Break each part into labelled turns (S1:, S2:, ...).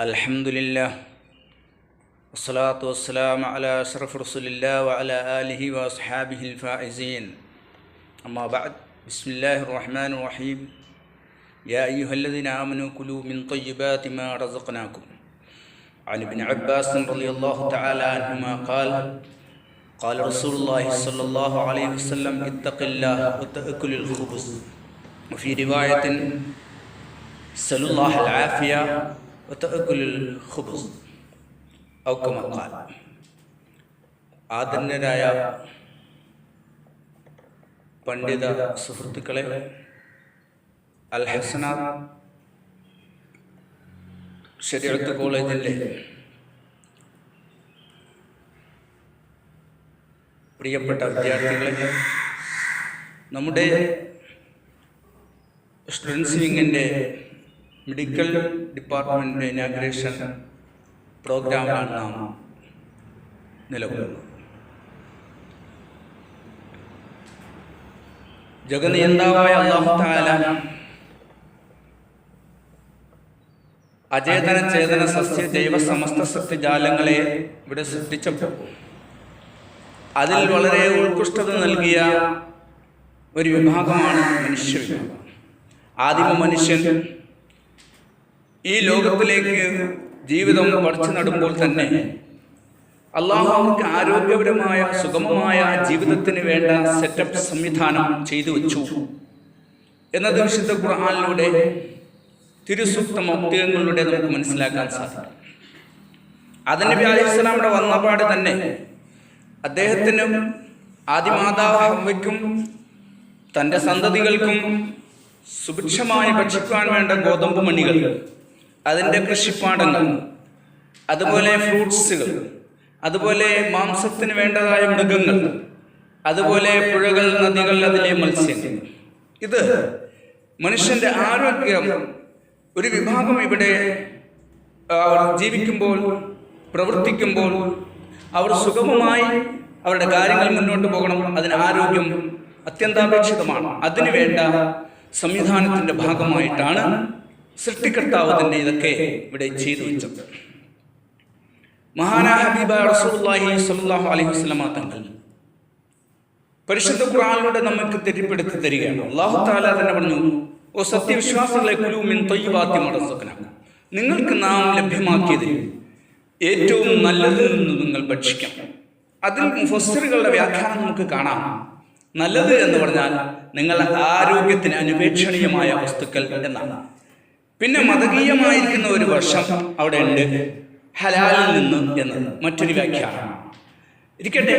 S1: അൽഹംദുലില്ലാഹ് വസ്സലാത്തു വസ്സലാമു അലാ അഷ്റഫി റസൂലില്ലാഹി വഅലാ ആലിഹി വഅസ്ഹാബിഹിൽ ഫായിസീൻ. അമ്മാ ബഅദ്. ബിസ്മില്ലാഹിർ റഹ്മാനിർ റഹീം. യാ അയ്യുഹല്ലദീന ആമനൂ കുലൂ മിൻ ത്വയ്യിബാതി മാ റസഖ്നാകും. അൻ ഇബ്നു അബ്ബാസ് റളിയല്ലാഹു തആല അൻഹുമാ ഖാല ഖാല റസൂലുള്ളാഹി സ്വല്ലല്ലാഹു അലൈഹി വസല്ലം ഇത്തഖില്ലാഹ വതഅക്കുലുൽ ഖുബ്സ് വഫീ റിവായത്തിൻ സല്ലല്ലാഹു അൽആഫിയ വതഅക്കുലുൽ ഖുബ്സ് ഔ കമാ ഖാല. ആദരണീയരായ പണ്ഡിത സുഹൃത്തുക്കളെ, അൽ ഹസനാത്ത് ശരീഅത്ത് കോളേജിലെ പ്രിയപ്പെട്ട വിദ്യാർത്ഥികളെ, നമ്മുടെ സ്റ്റുഡൻസ് വിങ്ങിൻ്റെ മെഡിക്കൽ ഡിപ്പാർട്ട്മെൻറ്റിൻ്റെ ഇനാഗ്രേഷൻ പ്രോഗ്രാമിലാണ് നാം നിലകൊള്ളുന്നത്. ജഗനിയന്താവായ അല്ലാഹു തആല അചേതന ചേതന സസ്യ ജൈവ സമസ്ത സത്യജാലങ്ങളെ ഇവിടെ സൃഷ്ടിച്ചപ്പോൾ അതിൽ വളരെ ഉത്കൃഷ്ടത നൽകിയ ഒരു വിഭാഗമാണ് മനുഷ്യ വിഭാഗം. ആദിമ മനുഷ്യൻ ഈ ലോകത്തിലേക്ക് ജീവിതം പറിച്ചു നടുമ്പോൾ തന്നെ അള്ളാഹു അവർക്ക് ആരോഗ്യപരമായ സുഗമമായ ജീവിതത്തിന് വേണ്ട സെറ്റപ്പ് സംവിധാനം ചെയ്തു വെച്ചു എന്നത് വിശുദ്ധ ഖുർആനിലൂടെ തിരുസൂക്ത മൗക്തികങ്ങളിലൂടെ നമുക്ക് മനസ്സിലാക്കാൻ സാധിക്കും. ആദം നബി അലൈഹിസ്സലാം ഇവിടെ വന്നപാട് തന്നെ അദ്ദേഹത്തിനും ആദിമാതാവ് ഹവ്വയ്ക്കും തൻ്റെ സന്തതികൾക്കും സുഭിക്ഷമായി ഭക്ഷിക്കാൻ വേണ്ട ഗോതമ്പ് മണികൾ, അതിൻ്റെ കൃഷിപ്പാടങ്ങൾ, അതുപോലെ ഫ്രൂട്ട്സുകൾ, അതുപോലെ മാംസത്തിന് വേണ്ടതായ മൃഗങ്ങൾ, അതുപോലെ പുഴകൾ, നദികൾ, അതിലെ മത്സ്യങ്ങൾ, ഇത് മനുഷ്യൻ്റെ ആരോഗ്യം ഒരു വിഭാഗം ഇവിടെ ജീവിക്കുമ്പോൾ പ്രവർത്തിക്കുമ്പോൾ അവർ സുഗമമായി അവരുടെ കാര്യങ്ങൾ മുന്നോട്ട് പോകണം. അതിന് ആരോഗ്യം അത്യന്താപേക്ഷിതമാണ്. അതിനു വേണ്ട സംവിധാനത്തിൻ്റെ ഭാഗമായിട്ടാണ് സൃഷ്ടികർത്താവ് തന്നെ ഇതൊക്കെ ഇവിടെ ചെയ്തു വെച്ചത്. മഹാനായ ഹബീബായ റസൂലുള്ളാഹി സ്വല്ലല്ലാഹു അലൈഹി വസല്ലം തങ്ങൾ പരിശുദ്ധ ഖുർആനിലൂടെ നമുക്ക് തെറ്റിപ്പെടുത്തി തരികയാണ്. അല്ലാഹു തആല തന്നെ പറഞ്ഞു, ഓ സത്യവിശ്വാസികളെ, കുലൂ മിൻ ത്വയ്യിബാതി മാ റസഖ്നാകും, നിങ്ങൾക്ക് നാം ലഭ്യമാക്കിയതിൽ ഏറ്റവും നല്ലതിൽ നിന്ന് നിങ്ങൾ ഭക്ഷിക്കാം. അതിൽ മുഫസ്സിറുകളുടെ വ്യാഖ്യാനം നമുക്ക് കാണാം. നല്ലത് എന്ന് പറഞ്ഞാൽ നിങ്ങളുടെ ആരോഗ്യത്തിന് അനുപേക്ഷണീയമായ വസ്തുക്കൾ എന്നാണ്. പിന്നെ മതകീയമായിരിക്കുന്ന ഒരു വർഷം അവിടെ ഉണ്ട്, ഹലാലിൽ നിന്ന് എന്ന് മറ്റൊരു വ്യാഖ്യാനം ഇരിക്കട്ടെ.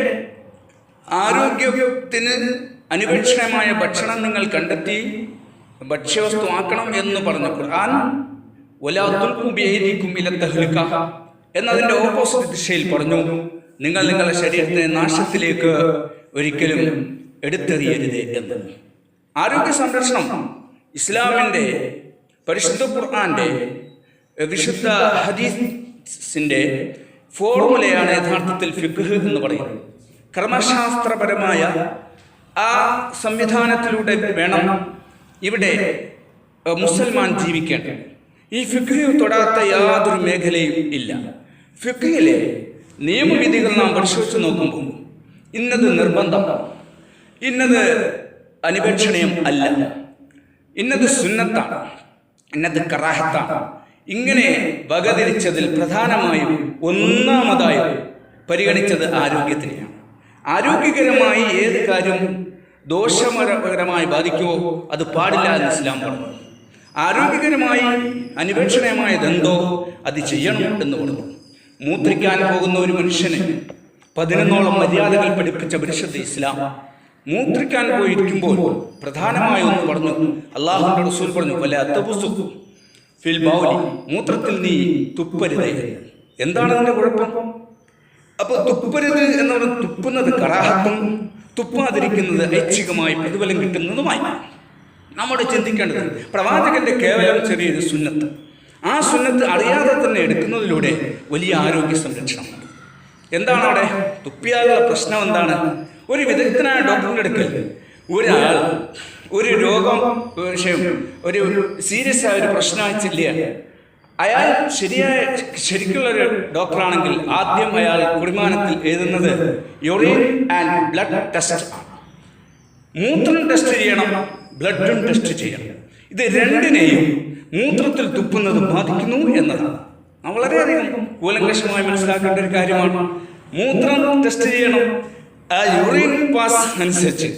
S1: ആരോഗ്യത്തിന് അനുപേക്ഷണമായ ഭക്ഷണം നിങ്ങൾ കണ്ടെത്തി ഭക്ഷ്യവസ്തു ആക്കണം എന്ന് പറഞ്ഞ ഖുർആൻ വലാ തുൽഖൂ ബിയൈദികും ഇല തഹ്ലുക എന്നതിൻ്റെ ഓപ്പോസിറ്റ് ദിശയിൽ പറഞ്ഞു, നിങ്ങൾ നിങ്ങളുടെ ശരീരത്തിനെ നാശത്തിലേക്ക് ഒരിക്കലും എടുത്തെറിയരുത് എന്ന്. ആരോഗ്യ സംരക്ഷണം ഇസ്ലാമിൻ്റെ പരിശുദ്ധ ഖുർആന്റെ വിശുദ്ധ ഹദീസിൻ്റെ ഫോർമുലയാണ് യഥാർത്ഥത്തിൽ ഫിഖ്ഹ് എന്ന് പറയുന്നത്. കർമ്മശാസ്ത്രപരമായ ആ സംവിധാനത്തിലൂടെ വേണം ഇവിടെ മുസൽമാൻ ജീവിക്കേണ്ടത്. ഈ ഫിഖ്ഹ് തൊടാത്ത യാതൊരു മേഖലയും ഇല്ല. ഫിഖ്ഹിലെ നിയമവിധികൾ നാം പരിശോധിച്ച് നോക്കുമ്പോൾ ഇന്നത് നിർബന്ധം, ഇന്നത് അനുപേക്ഷണീയം അല്ല, ഇന്നത് സുന്നത്താണ്, ഇന്നത് കറാഹത്താണ്, ഇങ്ങനെ വകതിരിച്ചതിൽ പ്രധാനമായും ഒന്നാമതായി പരിഗണിച്ചത് ആരോഗ്യത്തിനെയാണ്. ആരോഗ്യകരമായി ഏത് കാര്യം ദോഷകരമായി ബാധിക്കുമോ അത് പാടില്ല എന്ന് ഇസ്ലാം പറഞ്ഞു. ആരോഗ്യകരമായി അനുപേക്ഷണീയമായതെന്തോ അത് ചെയ്യണം എന്ന് പറഞ്ഞു. മൂത്രിക്കാൻ പോകുന്ന ഒരു മനുഷ്യന് 11ഓളം മര്യാദകൾ പഠിപ്പിച്ച പരിശുദ്ധ ഇസ്ലാം മൂത്രിക്കാൻ പോയിരിക്കുമ്പോൾ പ്രധാനമായി ഒന്ന് പറഞ്ഞു. അല്ലാഹുവിന്റെ റസൂൽ പറഞ്ഞു, വലാ തബ്സു ഫിൽ ബൗലി, മൂത്രത്തിൽ നീ തുപ്പരുത്. എന്താണ് അതിന്റെ കുഴപ്പം? അപ്പോൾ തുപ്പരുത് എന്ന് പറഞ്ഞാൽ തുപ്പുന്നത് കറാഹത്തും തുപ്പാതിരിക്കുന്നത് ഐച്ഛികമായി പ്രതിഫലം കിട്ടുന്നതുമായി നമ്മുടെ ചിന്തിക്കേണ്ടത്. പ്രവാചകന്റെ കേവലം ചെറിയൊരു സുന്നത്ത്, ആ സുന്നത്ത് അറിയാതെ തന്നെ എടുക്കുന്നതിലൂടെ വലിയ ആരോഗ്യ സംരക്ഷണം. എന്താണ് അവിടെ തുപ്പിയാലുള്ള പ്രശ്നം? എന്താണ്? ഒരു വിദഗ്ധനായ ഡോക്ടറിൻ്റെ അടുക്കൽ ഒരാൾ ഒരു രോഗം വിഷയം ഒരു സീരിയസ് ആയ ഒരു പ്രശ്നമായിച്ചില്ല അയാൾ ശരിക്കുള്ളൊരു ഡോക്ടറാണെങ്കിൽ ആദ്യം അയാൾ കുടിമാനത്തിൽ എഴുതുന്നത് യൂറിൻ ആൻഡ് ബ്ലഡ് ടെസ്റ്റ് ആണ്. മൂത്രം ടെസ്റ്റ് ചെയ്യണം, ബ്ലഡും ടെസ്റ്റ് ചെയ്യണം. ഇത് രണ്ടിനെയും മൂത്രത്തിൽ തുപ്പുന്നത് ബാധിക്കുന്നു എന്നതാണ് വളരെയധികം കൂലങ്കഷമായി മനസ്സിലാക്കേണ്ട ഒരു കാര്യമാണ്. മൂത്രം ടെസ്റ്റ് ചെയ്യണം, യൂറിൻ പാസ് അനുസരിച്ച്,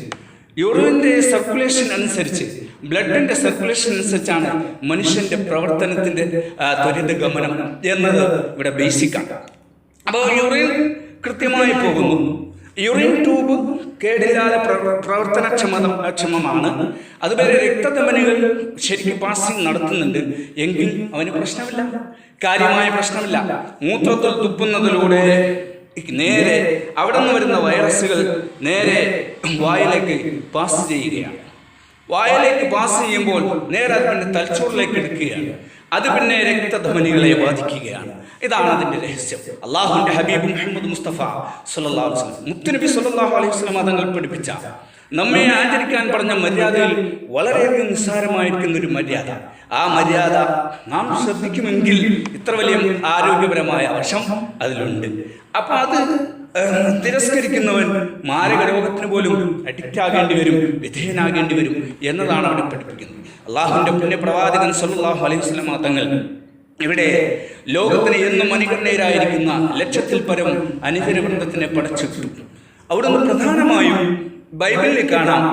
S1: യൂറിൻ്റെ സർക്കുലേഷൻ അനുസരിച്ച്, ബ്ലഡിൻ്റെ സർക്കുലേഷൻ അനുസരിച്ചാണ് മനുഷ്യൻ്റെ പ്രവർത്തനത്തിൻ്റെ ത്വരിതഗമനം എന്നത് ഇവിടെ ബേസിക്കാണ്. അപ്പോൾ യൂറിൻ കൃത്യമായി പോകുന്നു. യൂറിൻ ട്യൂബ് കേടില്ലാതെ പ്രവർത്തനക്ഷമമാണ്. അതുപോലെ രക്തധമനികൾ ശരിക്കും പാസിംഗ് നടത്തുന്നുണ്ട് എങ്കിൽ അവന് പ്രശ്നമില്ല, കാര്യമായ പ്രശ്നമില്ല. മൂത്രത്തിൽ തുപ്പുന്നതിലൂടെ നേരെ അവിടെ നിന്ന് വരുന്ന വൈറസുകൾ നേരെ വായിലേക്ക് പാസ് ചെയ്യുകയാണ്. വായിലേക്ക് പാസ് ചെയ്യുമ്പോൾ നേരെ അത് പിന്നെ തലച്ചോറിലേക്ക് എടുക്കുകയാണ്. അത് പിന്നെ രക്തധമനികളെ ബാധിക്കുകയാണ്. ഇതാണ് അതിൻ്റെ രഹസ്യം. അള്ളാഹുവിൻ്റെ ഹബീബ് മുഹമ്മദ് മുസ്തഫ സല്ലല്ലാഹു അലൈഹി വസല്ലം, മുത്തുനബി സല്ലല്ലാഹു അലൈഹി വസല്ലം തങ്ങൾ പഠിപ്പിച്ച, നമ്മെ ആചരിക്കാൻ പറഞ്ഞ മര്യാദയിൽ വളരെയധികം നിസ്സാരമായിരിക്കുന്ന ഒരു മര്യാദ. ആ മര്യാദ നാം ശ്രദ്ധിക്കുമെങ്കിൽ ഇത്ര വലിയ ആരോഗ്യപരമായ വശം അതിലുണ്ട്. അപ്പം അത് തിരസ്കരിക്കുന്നവൻ മാരക രോഗത്തിന് പോലും അഡിക്റ്റ് ആകേണ്ടി വരും, വിധേയനാകേണ്ടി വരും എന്നതാണ് അവിടെ പഠിപ്പിക്കുന്നത്. അള്ളാഹുവിൻ്റെ പുണ്യപ്രവാചകൻ സല്ലല്ലാഹു അലൈഹി വസല്ലം തങ്ങൾ ഇവിടെ ലോകത്തിന് എന്നും അനുകരണീയരായിരിക്കുന്ന ലക്ഷത്തിൽ പരം അനുചരവൃന്ദത്തിനെ പടച്ചിട്ടു. അവിടുന്ന് പ്രധാനമായും ബൈബിളിൽ കാണാം,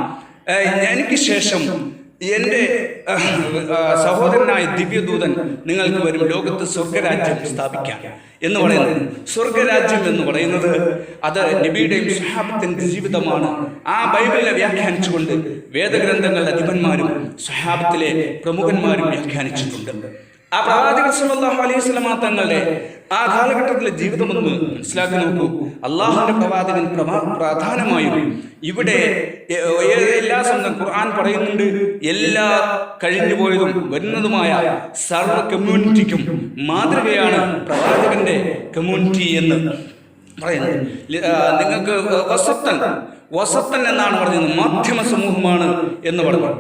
S1: എനിക്ക് ശേഷം എൻ്റെ സഹോദരനായ ദിവ്യദൂതൻ നിങ്ങൾക്ക് വരും, ലോകത്ത് സ്വർഗരാജ്യം സ്ഥാപിക്കാൻ എന്ന് പറയുന്നത്. സ്വർഗരാജ്യം എന്ന് പറയുന്നത് അത് നബിയുടെയും സ്വഹാബത്തിൻ്റെ ജീവിതമാണ്. ആ ബൈബിളിനെ വ്യാഖ്യാനിച്ചുകൊണ്ട് വേദഗ്രന്ഥങ്ങളുടെ അധിപന്മാരും സ്വഹാബത്തിലെ പ്രമുഖന്മാരും വ്യാഖ്യാനിച്ചിട്ടുണ്ട്. ആ പ്രവാചകൻ സല്ലല്ലാഹു അലൈഹി വസല്ലം തങ്ങളുടെ ആ കാലഘട്ടത്തിലെ ജീവിതമൊന്ന് മനസ്സിലാക്കി നോക്കൂ. അള്ളാഹുവിൻ്റെ പ്രവാചകൻ പ്രധാനമായും ഇവിടെ എല്ലാ സ്വന്തം ഖുർആൻ പറയുന്നുണ്ട്, എല്ലാ കഴിഞ്ഞുപോയതും വരുന്നതുമായ സർവ്വ കമ്മ്യൂണിറ്റിക്കും മാതൃകയാണ് പ്രവാചകന്റെ കമ്മ്യൂണിറ്റി എന്ന് പറയുന്നത്. നിങ്ങൾക്ക് വസത്തൻ എന്നാണ് പറഞ്ഞത്, മാധ്യമ സമൂഹമാണ് എന്ന് പറഞ്ഞു.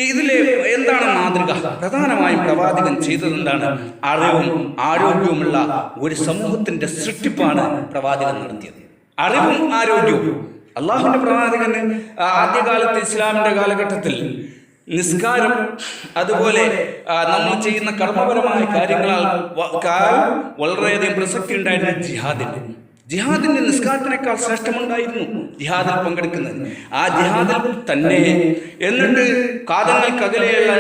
S1: ഇതിലെ എന്താണ് മാതൃക? പ്രധാനമായും പ്രവാചകൻ ചെയ്തതെന്താണ്? അറിവും ആരോഗ്യവുമുള്ള ഒരു സമൂഹത്തിന്റെ സൃഷ്ടിപ്പാണ് പ്രവാചകൻ നടത്തിയത്. അറിവും ആരോഗ്യവും. അള്ളാഹുവിന്റെ പ്രവാചകന് ആദ്യകാലത്ത് ഇസ്ലാമിന്റെ കാലഘട്ടത്തിൽ നിസ്കാരം, അതുപോലെ നമ്മൾ ചെയ്യുന്ന കർമ്മപരമായ കാര്യങ്ങളാൽ വളരെയധികം പ്രസക്തി ഉണ്ടായിരുന്ന ജിഹാദിന്റെ നിസ്കാരത്തിനേക്കാൾ ശ്രേഷ്ഠമുണ്ടായിരുന്നു ജിഹാദിൽ പങ്കെടുക്കുന്നത്. ആ ജിഹാദിൽ തന്നെ എന്നിട്ട് കാതങ്ങൾക്കകലെയുള്ള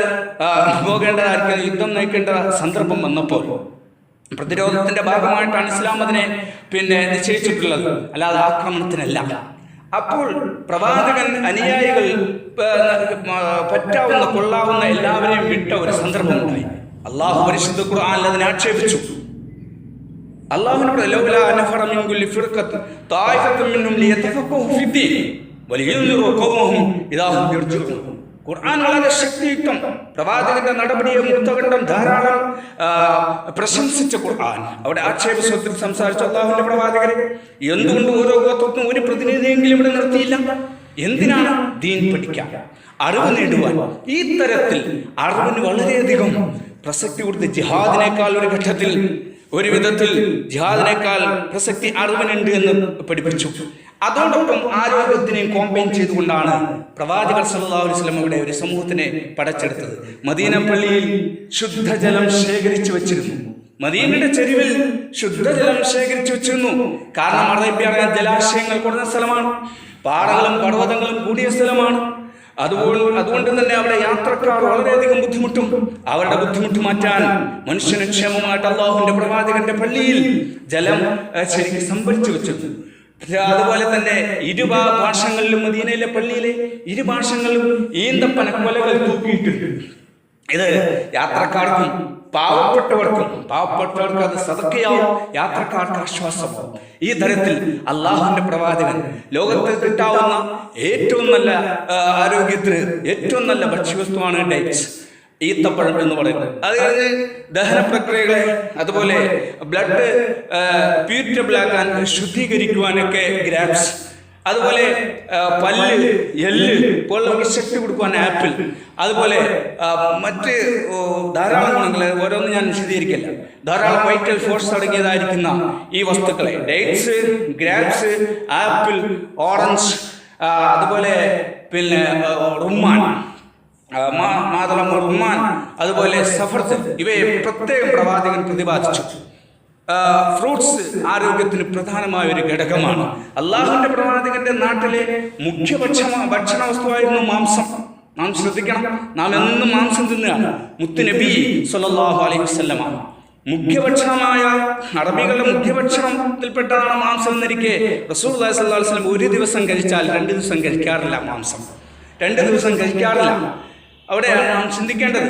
S1: പോകേണ്ടതായിരിക്കും യുദ്ധം നയിക്കേണ്ട സന്ദർഭം വന്നപ്പോൾ പ്രതിരോധത്തിന്റെ ഭാഗമായിട്ടാണ് ഇസ്ലാം അതിനെ നിശ്ചയിച്ചിട്ടുള്ളത്, അല്ലാതെ ആക്രമണത്തിനല്ല. അപ്പോൾ പ്രവാചകൻ അനുയായികൾ പറ്റാവുന്ന കൊള്ളാവുന്ന എല്ലാവരെയും വിട്ട ഒരു സന്ദർഭമുണ്ടായി. അള്ളാഹു പരിശുദ്ധ ഖുർആനിൽ അതിനെ ആക്ഷേപിച്ചു. അള്ളാഹുവിനോട് ഖുർആൻ വളരെ ശക്തിയുക്തം പ്രവാചകന്റെ നടപടിയെ മുക്തകണ്ഠം ധാരാളം പ്രശംസിച്ച ഖുർആൻ അവിടെ ആക്ഷേപസ്വത്തിൽ സംസാരിച്ച അള്ളാഹുവിന്റെ പ്രവാചകരെ എന്തുകൊണ്ട് ഓരോ ഗോത്രത്തിനും ഒരു പ്രതിനിധിയെങ്കിലും ഇവിടെ നിർത്തിയില്ല? എന്തിനാണ്? ദീൻ പഠിക്കാൻ, അറിവ് നേടുവാൻ. ഈ തരത്തിൽ അറിവിന് വളരെയധികം പ്രസക്തി കൊടുത്ത് ജിഹാദിനേക്കാൾ ഒരു ഘട്ടത്തിൽ, ഒരു വിധത്തിൽ ജിഹാദിനേക്കാൾ പ്രസക്തി അറിവിനുണ്ട് എന്ന് പഠിപ്പിച്ചു. അതോടൊപ്പം ആരോഗ്യത്തിനെയും കോമ്പൈൻ ചെയ്തുകൊണ്ടാണ് പ്രവാചകർ സല്ലല്ലാഹു അലൈഹി വസല്ലം ഇവിടെ ഒരു സമൂഹത്തിനെ പടച്ചെടുത്തത്. മദീന പള്ളിയിൽ ശുദ്ധജലം ശേഖരിച്ചു വെച്ചിരുന്നു. മദീനയുടെ ചെരുവിൽ ശുദ്ധജലം ശേഖരിച്ചു വെച്ചിരുന്നു. കാരണം അറേബ്യ ജലാശയങ്ങൾ കുറഞ്ഞ സ്ഥലമാണ്, പാറകളും പർവ്വതങ്ങളും കൂടിയ സ്ഥലമാണ്. അതുകൊണ്ട് തന്നെ അവിടെ യാത്രക്കാർ വളരെയധികം ബുദ്ധിമുട്ടും. അവരുടെ ബുദ്ധിമുട്ട് മാറ്റാൻ മനുഷ്യന് ക്ഷേമമായിട്ട് അള്ളാഹുവിന്റെ പ്രവാചകന്റെ പള്ളിയിൽ ജലം ശരിക്കും സംഭരിച്ചു വെച്ചിരുന്നു. അതുപോലെ തന്നെ ഇരുഭാഷങ്ങളിലും മദീനയിലെ പള്ളിയിലെ ഇരുഭാഷങ്ങളിലും ഈന്തപ്പനക്കൊലകൾ തൂക്കിയിട്ടുണ്ട്. ഇത് യാത്രക്കാർക്കും പാവപ്പെട്ടവർക്ക് അത് സദഖയാവും, യാത്രക്കാർക്ക് ആശ്വാസമാവും. ഈ തരത്തിൽ അള്ളാഹുവിന്റെ പ്രവാചകൻ ലോകത്ത് കിട്ടാവുന്ന ഏറ്റവും നല്ല ആരോഗ്യത്തിന് ഏറ്റവും നല്ല ഭക്ഷ്യവസ്തുവാണ് ഡേറ്റ്സ്, ഈത്തപ്പഴം എന്ന് പറയുന്നത്. അതായത് ദഹന പ്രക്രിയകളെ, അതുപോലെ ബ്ലഡ് പ്യൂരിറ്റബിൾ ആക്കാൻ, ശുദ്ധീകരിക്കുവാനൊക്കെ ഗ്രാപ്സ്, അതുപോലെ പല്ല്, എല്ല് പോലുള്ളവർക്ക് ശക്തി കൊടുക്കുവാൻ ആപ്പിൾ, അതുപോലെ മറ്റ് ധാരാളം ഗുണങ്ങൾ ഓരോന്നും ഞാൻ വിശദീകരിക്കില്ല. ധാരാളം വൈറ്റൽ ഫോഴ്സ് അടങ്ങിയതായിരിക്കുന്ന ഈ വസ്തുക്കളെ ഡേറ്റ്സ്, ഗ്രാപ്സ്, ആപ്പിൾ, ഓറഞ്ച്, അതുപോലെ പിന്നെ റുമ്മാൻ, മാതളം റുമ്മാൻ, അതുപോലെ സഫർജൻ, ഇവയെ പ്രത്യേകം പ്രവാചകൻ പ്രതിപാദിച്ചു. ഫ്രൂട്ട്സ് ആരോഗ്യത്തിന് പ്രധാനമായ ഒരു ഘടകമാണ്. അള്ളാഹുവിന്റെ പ്രവാചകന്റെ നാട്ടിലെ മുഖ്യ ഭക്ഷണ വസ്തുവായിരുന്നു മാംസം. നാം ശ്രദ്ധിക്കണം, നാം എന്നും മാംസം തിന്നുകയാണ്. മുത്ത് നബി സ്വല്ലല്ലാഹു അലൈഹി വസല്ലമ മുഖ്യഭക്ഷണമായ അറബികളുടെ മുഖ്യഭക്ഷണത്തിൽപ്പെട്ടതാണ് മാംസം എന്നിരിക്കെ റസൂലുള്ളാഹി സ്വല്ലല്ലാഹു അലൈഹി വസല്ലം ഒരു ദിവസം കഴിച്ചാൽ 2 ദിവസം കഴിക്കാറില്ല. മാംസം 2 ദിവസം കഴിക്കാറില്ല. അവിടെയാണ് നാം ചിന്തിക്കേണ്ടത്.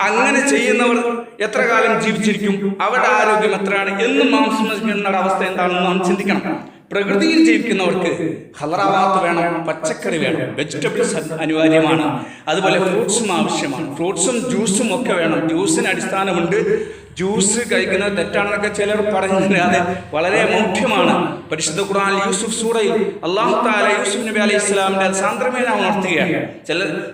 S1: അങ്ങനെ ചെയ്യുന്നവർ എത്ര കാലം ജീവിച്ചിരിക്കും, അവരുടെ ആരോഗ്യം എത്രയാണ്, എന്നും മാംസം കഴിക്കുന്ന അവസ്ഥ എന്താണെന്ന് നാം ചിന്തിക്കണം. പ്രകൃതിയിൽ ജീവിക്കുന്നവർക്ക് ഹലറാവാത്ത് വേണം, പച്ചക്കറി വേണം, വെജിറ്റബിൾസ് അനിവാര്യമാണ്, അതുപോലെ ഫ്രൂട്ട്സും ആവശ്യമാണ്. ഫ്രൂട്ട്സും ജ്യൂസും ഒക്കെ വേണം. ജ്യൂസിന് അടിസ്ഥാനമുണ്ട്. ജ്യൂസ് കഴിക്കുന്നത് തെറ്റാണെന്നൊക്കെ ചിലർ പറയുന്നത് അത് വളരെ മുഖ്യമാണ്. പരിശുദ്ധ ഖുർആനിൽ യൂസുഫ് സൂറയിൽ അല്ലാഹു തആല യൂസുഫ് നബി അലൈഹി ഇസ്ലാമിന്റെ സാന്ദ്രമേ നാം ഉണർത്തുകയാണ്.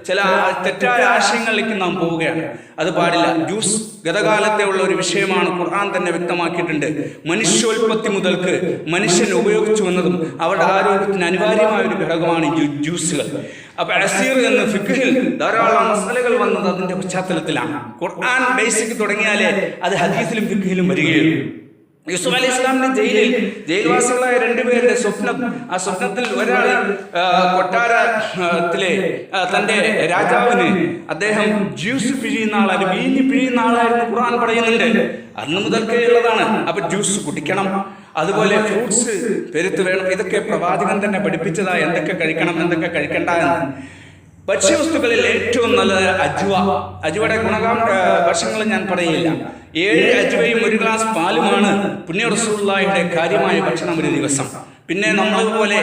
S1: ചില തെറ്റായ ആശയങ്ങളിലേക്ക് നാം പോവുകയാണ്. അത് പാടില്ല. ജ്യൂസ് ഗതകാലത്തെ ഉള്ള ഒരു വിഷയമാണ്. ഖുർആൻ തന്നെ വ്യക്തമാക്കിയിട്ടുണ്ട്. മനുഷ്യോൽപത്തി മുതൽക്ക് മനുഷ്യൻ ഉപയോഗിച്ചു വന്നതും അവരുടെ ആരോഗ്യത്തിന് അനിവാര്യമായ ഒരു ഘടകമാണ് ജ്യൂസുകൾ. അപ്പൊ അസീർ എന്ന ഫിഖ്ഹിൽ ധാരാളം മസലകൾ വന്നത് അതിന്റെ പശ്ചാത്തലത്തിലാണ്. ഖുർആൻ ബേസിക് തുടങ്ങിയാലേ അത് ഹദീസിലും ഫിഖ്ഹിലും വരികയുള്ളൂ. യൂസുഫ് അലൈഹി ഇസ്ലാമിന്റെ ജയിൽവാസികളായ 2 പേരുടെ സ്വപ്നം, ആ സ്വപ്നത്തിൽ ഒരാൾ കൊട്ടാരത്തിലെ തന്റെ രാജാവിന് അദ്ദേഹം ജ്യൂസ് പിഴിയുന്ന ആളായിരുന്നു, വീഞ്ഞ് പിഴിയുന്ന ആളായിരുന്നു ഖുർആൻ പറയുന്നുണ്ട്. അന്ന് മുതൽക്കേ ഉള്ളതാണ്. അപ്പൊ ജ്യൂസ് കുടിക്കണം, അതുപോലെ ഫ്രൂട്ട്സ് പെരുത്ത് വേണം. ഇതൊക്കെ പ്രവാചകൻ തന്നെ പഠിപ്പിച്ചതാ, എന്തൊക്കെ കഴിക്കണം എന്തൊക്കെ കഴിക്കണ്ട എന്ന്. ഭക്ഷ്യവസ്തുക്കളിൽ ഏറ്റവും നല്ലത് അജ്വ. അജ്വയുടെ വശങ്ങൾ ഞാൻ പറയില്ല. 7 അജ്വയും 1 ഗ്ലാസ് പാലുമാണ് പുണ്യ റസൂലുള്ളാഹിയുടെ കാര്യമായ ഭക്ഷണം ഒരു ദിവസം. പിന്നെ നമ്മളതുപോലെ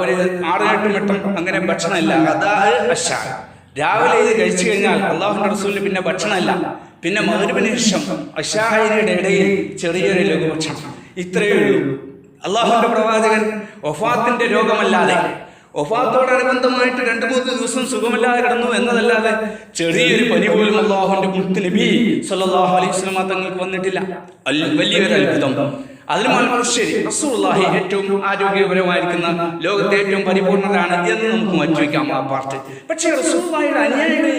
S1: ഒരു 6-8 വട്ടം അങ്ങനെ ഭക്ഷണമില്ല. അതായത് അശാ, രാവിലെ ഇത് കഴിച്ചു കഴിഞ്ഞാൽ അള്ളാഹുവിന്റെ റസൂലിന് പിന്നെ ഭക്ഷണമല്ല. പിന്നെ മഗ്‌രിബിന് ശേഷം അശാഇയുടെ ഇടയിൽ ചെറിയൊരു ലഘുഭക്ഷണം, ഇത്രയേ ഉള്ളൂ. അള്ളാഹുവിന്റെ പ്രവാചകൻ വഫാത്തിന്റെ രോഗമല്ലാതെ, വഫാത്തോടനുബന്ധമായിട്ട് 2-3 ദിവസം സുഖമില്ലാതെ കിടന്നു എന്നതല്ലാതെ ചെറിയൊരു പനി പോലും അല്ലാഹുവിന്റെ മുത്ത് നബി സ്വല്ലല്ലാഹു അലൈഹി വസല്ലം തങ്ങൾക്ക് വന്നിട്ടില്ല. വലിയൊരു അത്ഭുതം. അതിന് ശരി, റസൂലുള്ളാഹി ഏറ്റവും ആരോഗ്യപരമായിരിക്കുന്ന ലോകത്തെ ഏറ്റവും പരിപൂർണരാണ് എന്ന് നമുക്ക് മാറ്റിവെക്കാം ആ പാർട്ട്. പക്ഷേ റസൂലുള്ളാഹിയുടെ അനുയായികളിൽ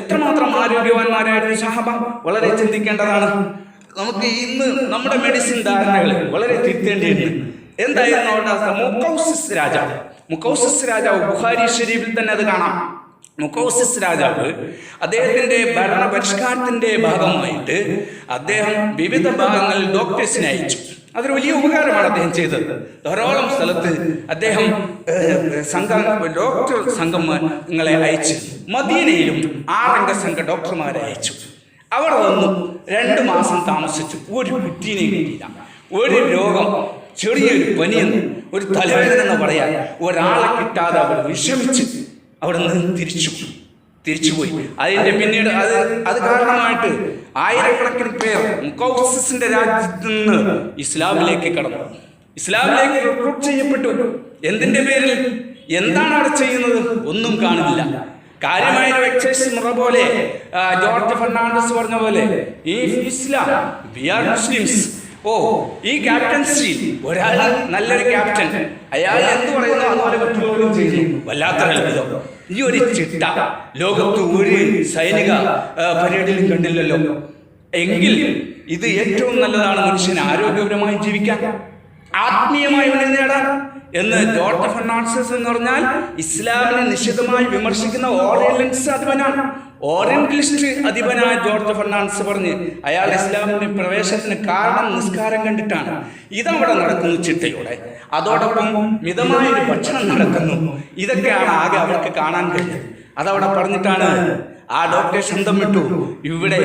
S1: എത്രമാത്രം ആരോഗ്യവാന്മാരായിരുന്നു സഹാബ, വളരെ ചിന്തിക്കേണ്ടതാണ്. നമുക്ക് ഇന്ന് നമ്മുടെ മെഡിസിൻ ധാരണകൾ വളരെ തിരുത്തേണ്ടിയിരുന്നു. എന്തായിരുന്നു അവരുടെ അവസ്ഥ? മുക്കൗസിസ് രാജാവ് ബുഖാരി ഷരീഫിൽ തന്നെ അത് കാണാം. മുക്കൗസിസ് രാജാവ് അദ്ദേഹത്തിന്റെ ഭരണ പരിഷ്കാരത്തിന്റെ ഭാഗമായിട്ട് അദ്ദേഹം വിവിധ ഭാഗങ്ങളിൽ ഡോക്ടേഴ്സിനെ അയച്ചു. അതൊരു വലിയ ഉപകാരമാണ് അദ്ദേഹം ചെയ്തത്. ധാരാളം സ്ഥലത്ത് അദ്ദേഹം ഡോക്ടർ സംഘങ്ങളെ അയച്ചു. മദീനയിലും 6 അംഗ സംഘ ഡോക്ടർമാരെ അയച്ചു. അവർ വന്നു 2 മാസം താമസിച്ചു. ഒരു കുട്ടീനെ കിട്ടിയില്ല. ഒരു രോഗം, ചെറിയൊരു പനിയെന്ന്, ഒരു തലവേദന എന്ന് പറയാൻ ഒരാളെ കിട്ടാതെ അവർ വിഷമിച്ച് അവിടെ നിന്ന് തിരിച്ചുപോയി. അതിന്റെ പിന്നീട് അത് കാരണമായിട്ട് ആയിരക്കണക്കിന് പേർ മുക്കൗസിസിന്റെ രാജ്യത്ത് നിന്ന് ഇസ്ലാമിലേക്ക് കടന്നു, ഇസ്ലാമിലേക്ക് റിക്രൂട്ട് ചെയ്യപ്പെട്ടു. എന്തിന്റെ പേരിൽ? എന്താണ് അവിടെ ചെയ്യുന്നത്? ഒന്നും കാണുന്നില്ല. കാര്യമായ വെക്ചേഴ്സ് മുറ പോലെ ജോർജ് ഫെർണാണ്ടസ് പറഞ്ഞ പോലെ ഈ ഇസ്ലാം വി ആർ മുസ്ലിംസ്. ഈ ക്യാപ്റ്റൻസി, ഒരാൾ നല്ലൊരു ക്യാപ്റ്റൻ, അയാൾ എന്ത് പറയുന്നു അതുപോലെ മറ്റുള്ളവരും ചെയ്യുന്നു. വല്ലാത്തൊരു അത്ഭുതം. ഈ ഒരു ചിട്ട ലോകത്ത് ഒരു സൈനിക പരേഡിലും കണ്ടില്ലല്ലോ. എങ്കിൽ ഇത് ഏറ്റവും നല്ലതാണ് മനുഷ്യന് ആരോഗ്യപരമായി ജീവിക്കാൻ, ആത്മീയമായി നേടാൻ എന്ന്. ജോർജ് ഫെർണാണ്ടസ് എന്ന് പറഞ്ഞാൽ ഇസ്ലാമിനെ നിശിതമായി വിമർശിക്കുന്ന ഓറിയന്റലിസ്റ്റ് അധിപനായ ജോർജ് ഫെർണാണ്ടസ് പറഞ്ഞ് അയാൾ ഇസ്ലാമിന്റെ പ്രവേശനത്തിന് കാരണം നിസ്കാരം കണ്ടിട്ടാണ്. ഇതവിടെ നടക്കുന്നു ചിട്ടയോടെ. അതോടൊപ്പം മിതമായൊരു ഭക്ഷണം നടക്കുന്നു. ഇതൊക്കെയാണ് ആകെ അവർക്ക് കാണാൻ കഴിയുന്നത്. അതവിടെ പറഞ്ഞിട്ടാണ് ആ ഡോക്ടറെ സ്വന്തം വിട്ടു. ഇവിടെ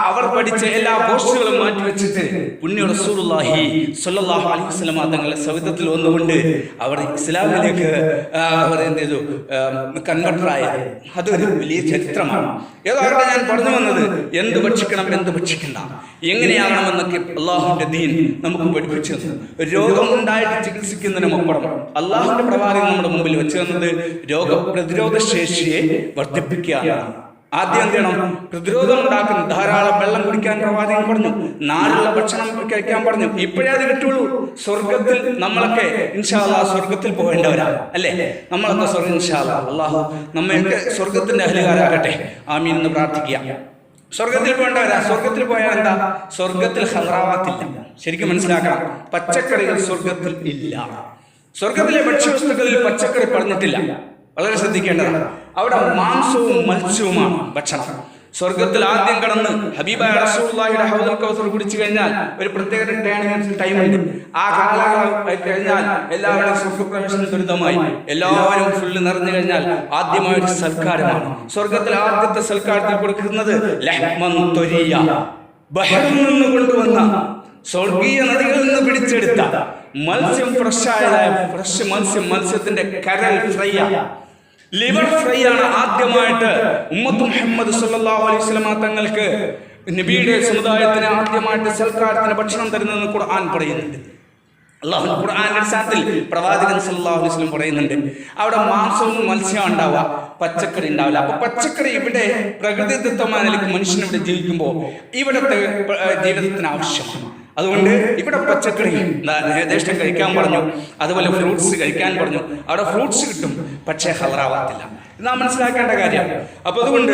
S1: അവർ പഠിച്ച എല്ലാ കോഴ്സുകളും മാറ്റിവെച്ചിട്ട് പുണ്യ റസൂലുള്ളാഹി സ്വല്ലല്ലാഹു അലൈഹി വസല്ലം തങ്ങളുടെ സവിധത്തിൽ വന്നുകൊണ്ട് അവർ ഇസ്ലാമിലേക്ക് അവർ എന്ത് ചെയ്തു, കൺവെർട്ടറായ. അതൊരു വലിയ ചരിത്രമാണ്. ഏതാണ്ട് ഞാൻ പറഞ്ഞു വന്നത് എന്ത് ഭക്ഷിക്കണം, എന്ത് ഭക്ഷിക്കണ്ട, എങ്ങനെയാകണമെന്നൊക്കെ അള്ളാഹുവിന്റെ ദീൻ നമുക്ക് പഠിപ്പിച്ചു തന്നു. രോഗം ഉണ്ടായിട്ട് ചികിത്സിക്കുന്നതിനുമപ്പുറം അള്ളാഹുവിന്റെ പ്രവാചകൻ നമ്മുടെ മുമ്പിൽ വെച്ച് തന്നത് രോഗപ്രതിരോധ ശേഷിയെ വർദ്ധിപ്പിക്കുകയാണ്. ആദ്യം എന്ത് ചെയ്യണം? പ്രതിരോധം ഉണ്ടാക്കുന്ന ധാരാളം വെള്ളം കുടിക്കാൻ പ്രവാചകൻ പറഞ്ഞു, നാലുള്ള ഭക്ഷണം കഴിക്കാൻ പറഞ്ഞു. ഇപ്പോഴേ അത് കിട്ടുള്ളൂ. സ്വർഗത്തിൽ നമ്മളൊക്കെ ഇൻഷാ അല്ലാഹ് സ്വർഗത്തിൽ പോകേണ്ടവരാണ്, അല്ലേ? നമ്മളൊക്കെ സ്വർഗം ഇൻഷാ അല്ലാഹ് അള്ളാഹു നമ്മയൊക്കെ സ്വർഗത്തിന്റെ അഹലുകാരാകട്ടെ, ആമീൻ എന്ന് പ്രാർത്ഥിക്കുക. സ്വർഗത്തിൽ പോകേണ്ടവരാ. സ്വർഗത്തിൽ പോയാൽ എന്താ? സ്വർഗത്തിൽ ഹദ്റാവാത്തില്ല. ശരിക്കും മനസ്സിലാക്കണം, പച്ചക്കറികൾ സ്വർഗത്തിൽ ഇല്ല. സ്വർഗത്തിലെ ഭക്ഷ്യവസ്തുക്കളിൽ പച്ചക്കറി പറഞ്ഞിട്ടില്ല. വളരെ ശ്രദ്ധിക്കേണ്ടതാണ്. അവിടെ മാംസവും മത്സ്യവുമാണ് ഭക്ഷണം. സ്വർഗത്തിൽ ആദ്യം കടന്ന് ഹബീബായ റസൂലുള്ളാഹിയുടെ ഹൗദുൽ കൗസർ കുടിച്ചു കഴിഞ്ഞാൽ ഒരു പ്രത്യേക ടൈം ഉണ്ട്. ആ കാലയളവ് കഴിഞ്ഞാൽ എല്ലാവരും സ്വർഗപ്രവേശനം ദുരിതമായി, എല്ലാവരും ഫുള്ള് നിറഞ്ഞു കഴിഞ്ഞാൽ ആദ്യമായ ഒരു സൽക്കാരമാണ്. സ്വർഗത്തിൽ ആദ്യത്തെ സൽക്കാരത്തിൽ കൊടുക്കുന്നത് ലഹ്മൻ ത്വരിയ, ബഹറിൽ നിന്ന് കൊണ്ടുവന്ന സ്വർഗീയ നദികളിൽ നിന്ന് പിടിച്ചെടുത്ത മത്സ്യം, ഫ്രഷായതായ ഫ്രഷ് മത്സ്യത്തിന്റെ കരൽ ഫ്രൈ, ലിവർ ഫ്രൈ ആണ് ആദ്യമായിട്ട് ഉമ്മത്ത് മുഹമ്മദ് സല്ലല്ലാഹു അലൈഹി വസല്ലം തങ്ങൾക്ക്, നബിയുടെ സമുദായത്തിന് ആദ്യമായിട്ട് സൽക്കാരത്തിന് ഭക്ഷണം തരുന്നതെന്ന് ഖുർആൻ പറയുന്നുണ്ട്. അല്ലാഹു ഖുർആന്റെ അടിസ്ഥാനത്തിൽ പ്രവാചകൻ സല്ലല്ലാഹു അലൈഹി വസല്ലം പറയുന്നുണ്ട്, അവിടെ മാംസവും മത്സ്യവും ഉണ്ടാവുക, പച്ചക്കറി ഉണ്ടാവില്ല. അപ്പൊ പച്ചക്കറി ഇവിടെ പ്രകൃതിദത്തമായ നിലയ്ക്ക് മനുഷ്യൻ ഇവിടെ ജീവിക്കുമ്പോൾ ഇവിടുത്തെ ജീവിതത്തിന് ആവശ്യമാണ്. അതുകൊണ്ട് ഇവിടെ പച്ചക്കറി യഥേഷ്ടം കഴിക്കാൻ പറഞ്ഞു. അതുപോലെ ഫ്രൂട്ട്സ് കഴിക്കാൻ പറഞ്ഞു. അവിടെ ഫ്രൂട്ട്സ് കിട്ടും, പക്ഷേ ഹളറാവാത്തില്ല. നാം മനസ്സിലാക്കേണ്ട കാര്യം. അപ്പൊ അതുകൊണ്ട്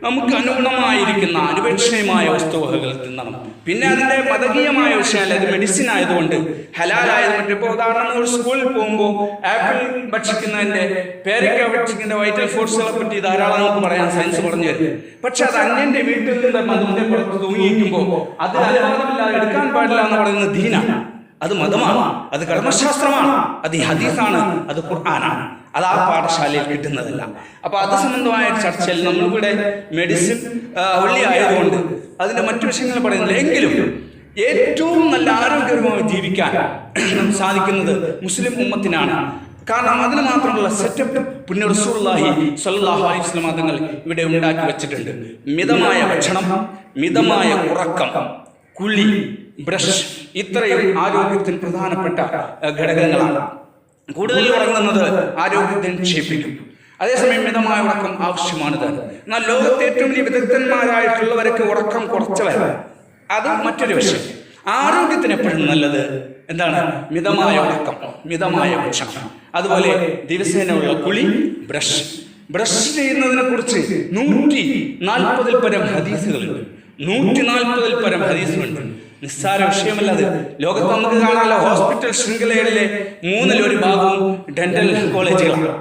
S1: നമുക്ക് അനുഗുണമായിരിക്കുന്ന അനുപേക്ഷണീയമായ വസ്തുവകകൾ തിന്നണം. പിന്നെ അതിന്റെ മതകീയമായ വിഷയമല്ല, അത് മെഡിസിൻ ആയതുകൊണ്ട് ഹലാലായത്. മറ്റിപ്പോൾ ഉദാഹരണം, ഒരു സ്കൂളിൽ പോകുമ്പോൾ ആപ്പിൾ ഭക്ഷിക്കുന്നതിന്റെ, പേരയ്ക്ക ഭക്ഷിക്കുന്ന വൈറ്റൽ ഫ്രൂട്ട്സുകളെ പറ്റി ധാരാളം നമുക്ക് പറയാൻ സയൻസ് പറഞ്ഞു തരും. പക്ഷെ അത് അന്യന്റെ വീട്ടിൽ നിന്ന് അതിന്റെ പുറത്ത് തൂങ്ങിയിരിക്കുമ്പോൾ അത് അനുവാദമില്ലാതെ എടുക്കാൻ പാടില്ല എന്ന് പറയുന്നത് ദീനാണ്, അത് മതമാണ്, അത് കർമ്മശാസ്ത്രമാണ്, അത് ഹദീസാണ്, അത് ഖുർആനാണ്. അത് ആ പാഠശാലയിൽ കിട്ടുന്നതല്ല. അപ്പൊ അത് സംബന്ധമായ ചർച്ചയിൽ നമ്മളിവിടെ മെഡിസിൻ ഒള്ളി ആയതുകൊണ്ട് അതിന്റെ മറ്റു വിഷയങ്ങൾ പറയുന്നില്ല. എങ്കിലും ഏറ്റവും നല്ല ആരോഗ്യകരമായി ജീവിക്കാൻ സാധിക്കുന്നത് മുസ്ലിം ഉമ്മത്തിനാണ്. കാരണം അതിന് മാത്രമുള്ള സെറ്റപ്പ് പുണ്യ റസൂലുള്ളാഹി സ്വല്ലല്ലാഹു അലൈഹി വസല്ലം തങ്ങൾ ഇവിടെ ഉണ്ടാക്കി വെച്ചിട്ടുണ്ട്. മിതമായ ഭക്ഷണം, മിതമായ ഉറക്കം, കുളി, ബ്രഷ്, ഇത്രയും ആരോഗ്യത്തിന് പ്രധാനപ്പെട്ട ഘടകങ്ങളാണ്. കൂടുതൽ ഉറങ്ങുന്നത് ആരോഗ്യത്തെ ക്ഷയിപ്പിക്കും. അതേസമയം മിതമായ ഉറക്കം ആവശ്യമാണ്. എന്നാൽ ലോകത്തെ ഏറ്റവും വലിയ വിദഗ്ധന്മാരായിട്ടുള്ളവരൊക്കെ ഉറക്കം കുറച്ചവരാണ്. അത് മറ്റൊരു വിഷയം. ആരോഗ്യത്തിന് എപ്പോഴും നല്ലത് എന്താണ്? മിതമായ ഉറക്കം, മിതമായ ഭക്ഷണം, അതുപോലെ ദിവസേനയുള്ള കുളി, ബ്രഷ് ചെയ്യുന്നതിനെ കുറിച്ച് 140 പരം ഹദീസുകളുണ്ട്. 140 പരം ഹദീസുകളുണ്ട്. നിസ്സാര വിഷയമല്ല അത്. ലോകത്ത് നമുക്ക് കാണാമല്ലോ, ഹോസ്പിറ്റൽ ശൃംഖലയിലെ 1/3 ഭാഗവും ഡെന്റൽ കോളേജുകളാണ്,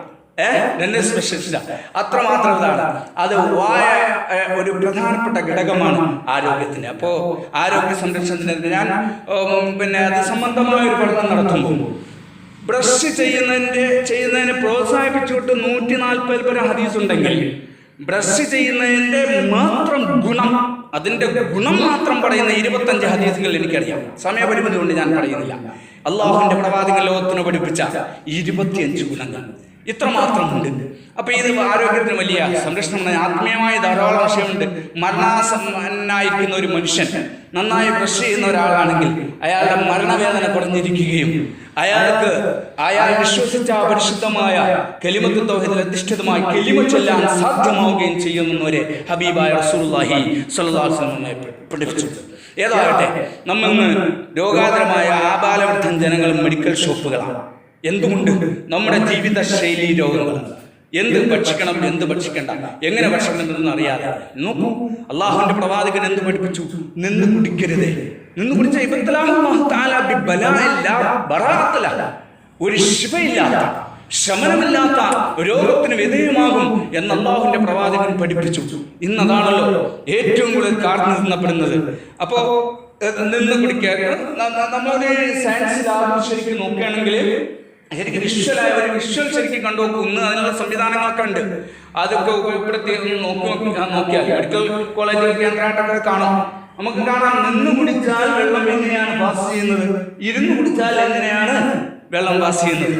S1: ഡെന്റൽ സ്പെഷ്യലിസ്റ്റ്. അത്രമാത്രം ഇതാണ്. അത് ഒരു പ്രധാനപ്പെട്ട ഘടകമാണ് ആരോഗ്യത്തിന്. അപ്പോൾ ആരോഗ്യ സംരക്ഷണത്തിന് ഞാൻ അത് സംബന്ധമായ ഒരു പഠനം നടത്തുമ്പോൾ ബ്രഷ് ചെയ്യുന്നതിനെ പ്രോത്സാഹിപ്പിച്ചുകൊണ്ട് 140 പരം ഹദീസ് ഉണ്ടെങ്കിൽ ബ്രഷ് ചെയ്യുന്നതിന്റെ മാത്രം ഗുണം, അതിന്റെ ഗുണം മാത്രം പറയുന്ന 25 ഹദീസുകൾ എനിക്കറിയാം. സമയപരിമിതി കൊണ്ട് ഞാൻ പറയുന്നില്ല. അള്ളാഹുവിന്റെ പ്രവാചകൻ ലോകത്തിന് പഠിപ്പിച്ച 25 ഗുണങ്ങൾ ഇത്രമാത്രമുണ്ട്. അപ്പൊ ഇത് ആരോഗ്യത്തിന് വലിയ സംരക്ഷണം. ആത്മീയമായ ധാരാളം വിഷയമുണ്ട്. മരണാസന്നനായിരിക്കുന്ന ഒരു മനുഷ്യൻ നന്നായി ബ്രഷ് ചെയ്യുന്ന ഒരാളാണെങ്കിൽ അയാളുടെ മരണവേദന കുറഞ്ഞിരിക്കുകയും അയാൾ വിശ്വസിച്ച പരിശുദ്ധമായ കലിമത്ത് തൗഹീദിൽ അധിഷ്ഠിതമായി കലിമ ചൊല്ലാൻ സാധ്യമാവുകയും ചെയ്യുന്നവരെ ഹബീബായ റസൂലുള്ളാഹി സ്വല്ലല്ലാഹു അലൈഹി വസല്ലം പഠിപ്പിച്ചു. ഏതാകട്ടെ, നമ്മിന്ന് രോഗാതുരമായ ആബാലവൃദ്ധം ജനങ്ങളും മെഡിക്കൽ ഷോപ്പുകളാണ്. എന്തുകൊണ്ട്? നമ്മുടെ ജീവിത ശൈലി രോഗങ്ങളാണ്. എന്ത് ഭക്ഷിക്കണം, എന്ത് ഭക്ഷിക്കണ്ട, എങ്ങനെ ഭക്ഷിക്കണം എന്നൊന്നും അറിയാതെ നോക്കൂ. അള്ളാഹുവിന്റെ പ്രവാചകൻ എന്ത് പഠിപ്പിച്ചു? നിന്ന് കുടിക്കരുതേ. നിന്ന് കുടിച്ച ഒരു ശിഫയില്ലാത്ത, ശമനമില്ലാത്ത രോഗത്തിന് വിധേയമാകും എന്ന് അള്ളാഹുവിന്റെ പ്രവാചകൻ പഠിപ്പിച്ചു. ഇന്നതാണല്ലോ ഏറ്റവും കൂടുതൽ കാർന്നു തിന്നപ്പെടുന്നത്. അപ്പോ നിന്ന് കുടിക്കുക. നമ്മളൊരു സയൻസിൽ ശരിക്കും നോക്കുകയാണെങ്കിൽ ശരിക്കും വിഷ്വലായ ഒരു വിഷ്വൽ ശരിക്കും കണ്ടു നോക്കും. ഇന്ന് അതിനുള്ള സംവിധാനങ്ങളൊക്കെ ഉണ്ട്. അതൊക്കെ ഉപയോഗപ്പെടുത്തി നോക്കിയാൽ മെഡിക്കൽ കോളേജ് കേന്ദ്രമായിട്ടൊക്കെ കാണാം. നമുക്ക് കാണാം, നിന്ന് കുടിച്ചാൽ വെള്ളം എങ്ങനെയാണ് പാസ് ചെയ്യുന്നത്, ഇരുന്ന് കുടിച്ചാൽ എങ്ങനെയാണ് വെള്ളം പാസ് ചെയ്യുന്നത്.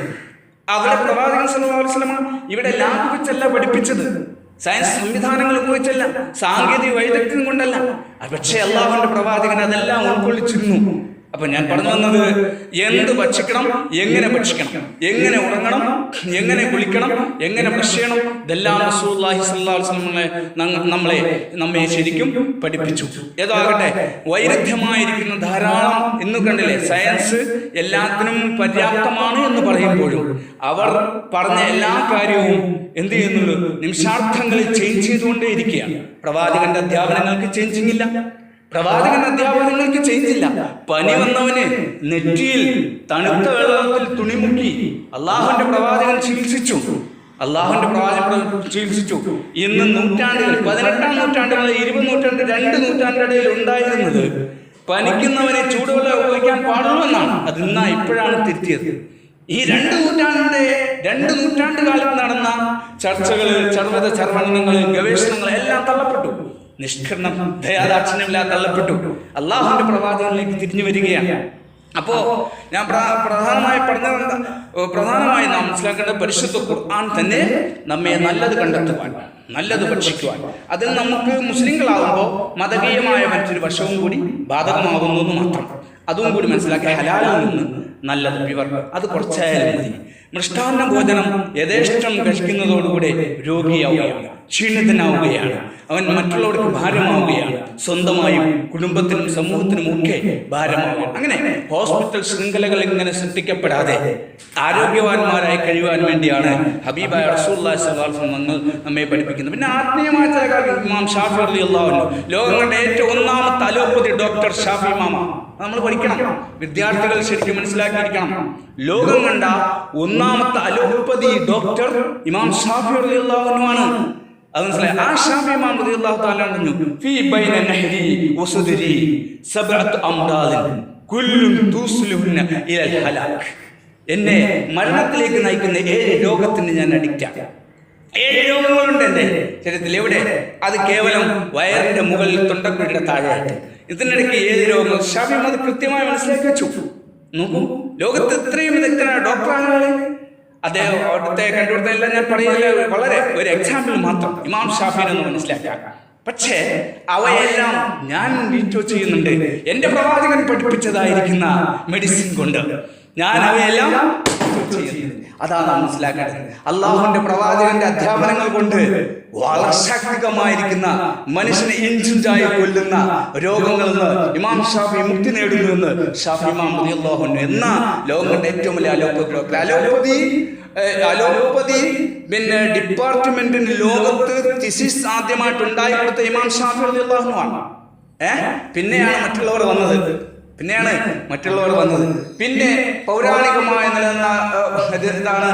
S1: അവിടെ പ്രവാചകൻ സല്ലല്ലാഹു അലൈഹി വസല്ലം ഇവിടെ ലാബ് വെച്ചല്ല പഠിപ്പിച്ചത്, സയൻസ് സംവിധാനങ്ങൾ ഉപയോഗിച്ചല്ല, സാങ്കേതിക വൈദഗ്ധ്യം കൊണ്ടല്ല. പക്ഷേ അള്ളാഹുവിന്റെ പ്രവാചകൻ അതെല്ലാം ഉൾക്കൊള്ളിച്ചിരുന്നു. അപ്പൊ ഞാൻ പറഞ്ഞു വന്നത്, എന്ത് ഭക്ഷിക്കണം, എങ്ങനെ ഭക്ഷിക്കണം, എങ്ങനെ ഉറങ്ങണം, എങ്ങനെ കുളിക്കണം, എങ്ങനെ ബ്രഷ് ചെയ്യണം, ഇതെല്ലാം റസൂലുള്ളാഹി സ്വല്ലല്ലാഹു അലൈഹി വസല്ലം നമ്മെ ശരിക്കും പഠിപ്പിച്ചു. ഏതാകട്ടെ വൈരുദ്ധ്യമായിരിക്കുന്ന ധാരാളം ഇന്ന് കണ്ടില്ലേ, സയൻസ് എല്ലാത്തിനും പര്യാപ്തമാണ് എന്ന് പറയുമ്പോഴും അവർ പറഞ്ഞ എല്ലാ കാര്യവും എന്ത് ചെയ്യുന്നുള്ളൂ, നിമിഷാർത്ഥങ്ങളിൽ ചേഞ്ച് ചെയ്തുകൊണ്ടേ ഇരിക്കുകയാണ്. പ്രവാചകന്റെ അധ്യാപനങ്ങൾക്ക് ചേഞ്ചിങ് ഇല്ല, പ്രവാചകന്റെ അധ്യാപനങ്ങൾക്ക് ചേഞ്ച് ഇല്ല. പനി വന്നവന് നെറ്റിയിൽ തണുത്ത വെള്ളത്തിൽ തുണിമുക്കി അള്ളാഹുവിന്റെ പ്രവാചകൻ ചികിത്സിച്ചു, അള്ളാഹുവിന്റെ പ്രവാചകൻ ചികിത്സിച്ചു. ഇന്ന് നൂറ്റാണ്ടുകൾ, 18-ാം നൂറ്റാണ്ട് മുതൽ 20 നൂറ്റാണ്ട്, 2 നൂറ്റാണ്ടിടയിൽ ഉണ്ടായിരുന്നത് പനിക്കുന്നവനെ ചൂടുവെള്ളം ഉപയോഗിക്കാൻ പാടുള്ളൂ എന്നാണ്. അത് ഇപ്പോഴാണ് തിരുത്തിയത്. ഈ 2 നൂറ്റാണ്ട് കാലം നടന്ന ചർച്ചകൾ, ചർവണങ്ങൾ, ഗവേഷണങ്ങൾ എല്ലാം തള്ളപ്പെട്ടു. നിഷ്കരണം, ദയാദാക്ഷിണ്യമില്ലാതെ തള്ളപ്പെട്ടു. അള്ളാഹുവിന്റെ പ്രവാചകനിലേക്ക് തിരിഞ്ഞു വരികയാണ്. അപ്പോ ഞാൻ പ്രധാനമായി നാം മനസ്സിലാക്കേണ്ട പരിശുദ്ധ ഖുർആൻ തന്നെ നമ്മെ നല്ലത് കണ്ടെത്തുവാൻ, നല്ലത് ഭക്ഷിക്കുവാൻ, അതിൽ നമുക്ക് മുസ്ലിങ്ങളാകുമ്പോൾ മതകീയമായ മറ്റൊരു വശവും കൂടി ബാധകമാകുന്നു എന്ന് മാത്രം. അതും കൂടി മനസ്സിലാക്കി ഹലാലിൽ നിന്ന് നല്ലത് പ്യുവർ അത് കുറച്ചായാലും മതി. മൃഷ്ടാന്ന ഭോജനം യഥേഷ്ടം കഴിക്കുന്നതോടുകൂടെ രോഗിയാവുകയാണ്, ക്ഷീണിതനാവുകയാണ്, അവൻ മറ്റുള്ളവർക്ക് ഭാരമാവുകയാണ്, സ്വന്തമായും കുടുംബത്തിനും സമൂഹത്തിനും ഒക്കെ ഭാരമാവുകയാണ്. അങ്ങനെ ഹോസ്പിറ്റൽ ശൃംഖലകൾ ഇങ്ങനെ സൃഷ്ടിക്കപ്പെടാതെ ആരോഗ്യവാന്മാരായി കഴിയുവാൻ വേണ്ടിയാണ് ഹബീബായ റസൂലുള്ളാഹി സ്വല്ലല്ലാഹു അലൈഹി വസല്ലം നമ്മെ പഠിപ്പിക്കുന്നത്. പിന്നെ ആത്മീയമായ ചില കാര്യങ്ങൾ ഇമാം ഷാഫി റളിയല്ലാഹു അൻഹു, ലോകം കണ്ട ഏറ്റവും ഒന്നാമത്തെ അലോപ്പതി ഡോക്ടർ ഷാഫി ഇമാമ, നമ്മൾ പഠിക്കണം, വിദ്യാർത്ഥികൾ ശരിക്കും മനസ്സിലാക്കിയിരിക്കണം. ലോകം കണ്ട ഒന്നാമത്തെ അലോപ്പതി ഡോക്ടർ ഇമാം ഷാഫി റളിയല്ലാഹു അൻഹു ആണ്. അത് മനസ്സിലായി. ആ ഷാഫി ഇമാം റളിയല്ലാഹു തആല പറഞ്ഞു, ഫീ ബൈന നഹരി വസുദരി സബ്അത്ത് അംദാദിൻ കുല്ലുൻ തുസ്ലിഹുന ഇലൽ ഹലാക്. എന്നെ മരണത്തിലേക്ക് നയിക്കുന്ന 7 രോഗത്തിന് ഞാൻ അഡിക്റ്റാണ്. 7 രോഗങ്ങളുണ്ട് എൻ്റെ ശരീരത്തിൽ. എവിടെ? അത് കേവലം വയറിന്റെ മുകളിൽ, തൊണ്ടക്കുഴിയുടെ താഴെയായിട്ട്. ഇതിനിടയ്ക്ക് 7 രോഗങ്ങൾ ഷാഫി അത് കൃത്യമായി മനസ്സിലാക്കി വെച്ചു. നോക്കൂ, ലോകത്ത് ഇത്രയും വിദഗ്ധനായ ഡോക്ടറാണ് അദ്ദേഹം. അവിടുത്തെ കണ്ടുപിടുത്തമെല്ലാം ഞാൻ പറയുന്നില്ല, വളരെ ഒരു എക്സാമ്പിൾ മാത്രം ഇമാം ഷാഫിനെ മനസ്സിലാക്കാം. പക്ഷേ അവയെല്ലാം ഞാൻ വീറ്റോ ചെയ്യുന്നുണ്ട്. എൻ്റെ പ്രവാചകൻ പഠിപ്പിച്ചതായിരിക്കുന്ന മെഡിസിൻ കൊണ്ട് ഞാൻ അവയെല്ലാം ചെയ്യുന്നത്. അതാണ് മനസ്സിലാക്കേണ്ടത്. അള്ളാഹുവിന്റെ പ്രവാചകന്റെ അധ്യാപനങ്ങൾ കൊണ്ട് വളരെ ശാക്തികമായിരിക്കുന്ന, മനുഷ്യനെ ഇഞ്ചിഞ്ചായി കൊല്ലുന്ന രോഗങ്ങളിൽ നിന്ന് ഇമാം ഷാഫി മുക്തി നേടുന്നുവെന്ന് ഷാഫി ഇമാം റളിയല്ലാഹു അൻഹു എന്ന ലോകത്തിന്റെ ഏറ്റവും വലിയ അലോപ്പതി പിന്നെ ഡിപ്പാർട്ട്മെന്റിന് ലോകത്ത് തിസിസ് ആദ്യമായിട്ട് ഉണ്ടായിക്കൊടുത്ത ഇമാം ഷാഫി റളിയല്ലാഹു അൻഹു ആണ്. പിന്നെയാണ് മറ്റുള്ളവർ വന്നത്. പിന്നെ പൗരാണികമായി നിലനിന്ന ഇതാണ്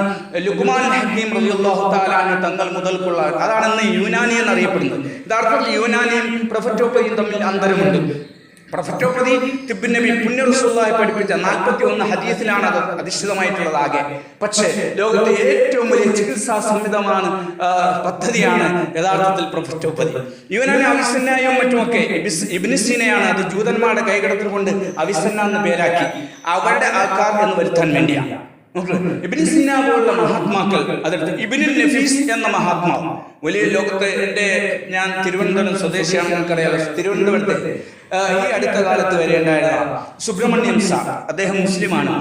S1: ലുഖ്മാൻ ഹക്കീം റളിയല്ലാഹു തആല അൻഹു തങ്ങൾ മുതൽക്കുള്ള, അതാണ് ഇന്ന് യുനാനി എന്നറിയപ്പെടുന്നത്. യഥാർത്ഥത്തിൽ യുനാനിയും പ്രൊഫറ്റോപ്പതിയും തമ്മിൽ അന്തരമുണ്ട്. പ്രൊഫറ്റോപ്പതി തിബ്ബിൻ നബി പുണ്യ റസൂലുള്ളാഹി പഠിപ്പിച്ച 41 ഹദീസിലാണ് അത് അധിഷ്ഠിതമായിട്ടുള്ളത് ആകെ. പക്ഷേ ലോകത്തെ ഏറ്റവും വലിയ ചികിത്സാ സംവിധാനമാണ്, പദ്ധതിയാണ് യഥാർത്ഥത്തിൽ പ്രൊഫറ്റോപ്പതി. യുനാനി അവിസന്നായും മറ്റുമൊക്കെ ഇബ്നു സീനയാണ് അത് ജൂതന്മാരുടെ കൈകടത്തൽ കൊണ്ട് അവിസന്ന എന്ന് പേരാക്കി, അവരുടെ ആൾക്കാർ എന്ന് വരുത്താൻ വേണ്ടിയാണ്. ഇബ്നു സീന പോലുള്ള മഹാത്മാക്കൾ, അതെടുത്ത് ഇബ്നുൽ നഫീസ് എന്ന മഹാത്മാവ് വലിയ ലോകത്ത്, ഞാൻ തിരുവനന്തപുരം സ്വദേശിയാണ്, നിങ്ങൾക്കറിയാലോ. തിരുവനന്തപുരത്തെ ഈ അടുത്ത കാലത്ത് വരെ ഉണ്ടായിരുന്ന സുബ്രഹ്മണ്യം സാർ, അദ്ദേഹം മുസ്ലിമാണ്.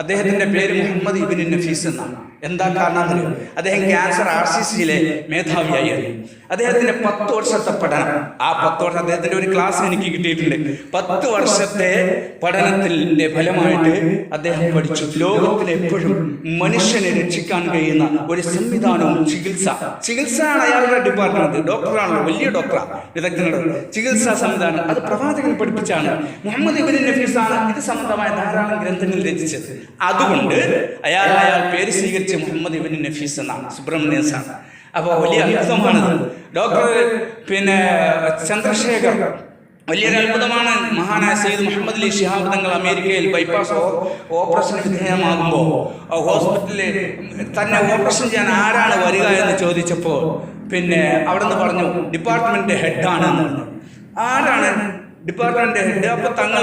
S1: അദ്ദേഹത്തിന്റെ പേര് മുഹമ്മദ് ഇബ്നുൽ നഫീസ് എന്നാണ്. എന്താ കാരണം? അദ്ദേഹം ക്യാൻസർ RCCയിലെ മേധാവിയായിരുന്നു. അദ്ദേഹത്തിന്റെ 10 വർഷത്തെ പഠനം, ആ 10 വർഷം അദ്ദേഹത്തിന്റെ ഒരു ക്ലാസ് എനിക്ക് കിട്ടിയിട്ടുണ്ട്. 10 വർഷത്തെ പഠനത്തിന്റെ ഫലമായിട്ട് അദ്ദേഹം പഠിച്ചു ലോകത്തിന് എപ്പോഴും മനുഷ്യനെ രക്ഷിക്കാൻ കഴിയുന്ന ഒരു സംവിധാനവും ചികിത്സയാണ് അയാളുടെ ഡിപ്പാർട്ട്മെന്റ്. ഡോക്ടറാണല്ലോ, വലിയ ഡോക്ടറാണ്, വിദഗ്ധനുണ്ട്. ചികിത്സാ സംവിധാനം അത് പ്രവാചകൻ പഠിപ്പിച്ചാണ്. മുഹമ്മദ് ഇബ്നുൽ നഫീസ് ആണ് ഇത് സംബന്ധമായ ധാരാളം ഗ്രന്ഥങ്ങൾ രചിച്ചത്. അതുകൊണ്ട് അയാൾ പേര് സ്വീകരിച്ച് മുഹമ്മദ് ഇബ്നുൽ നഫീസ് എന്നാണ്, സുബ്രഹ്മണ്യൻ സാർ. അപ്പോൾ വലിയ അത്ഭുതമാണിത്. ഡോക്ടർ ചന്ദ്രശേഖർ വലിയൊരു അത്ഭുതമാണ്. മഹാനായ സയ്യിദ് മുഹമ്മദ് അലി ശിഹാബ് തങ്ങൾ അമേരിക്കയിൽ ബൈപ്പാസ് ഓപ്പറേഷൻ വിധേയമാകുമ്പോൾ ഹോസ്പിറ്റലിൽ തന്നെ ഓപ്പറേഷൻ ചെയ്യാൻ ആരാണ് വരിക എന്ന് ചോദിച്ചപ്പോൾ അവിടെ നിന്ന് പറഞ്ഞു ഡിപ്പാർട്ട്മെന്റ് ഹെഡാണ് എന്ന് പറഞ്ഞു. ആരാണ് ഡിപ്പാർട്ട്മെന്റ് ഹെഡ്? അപ്പൊ തങ്ങൾ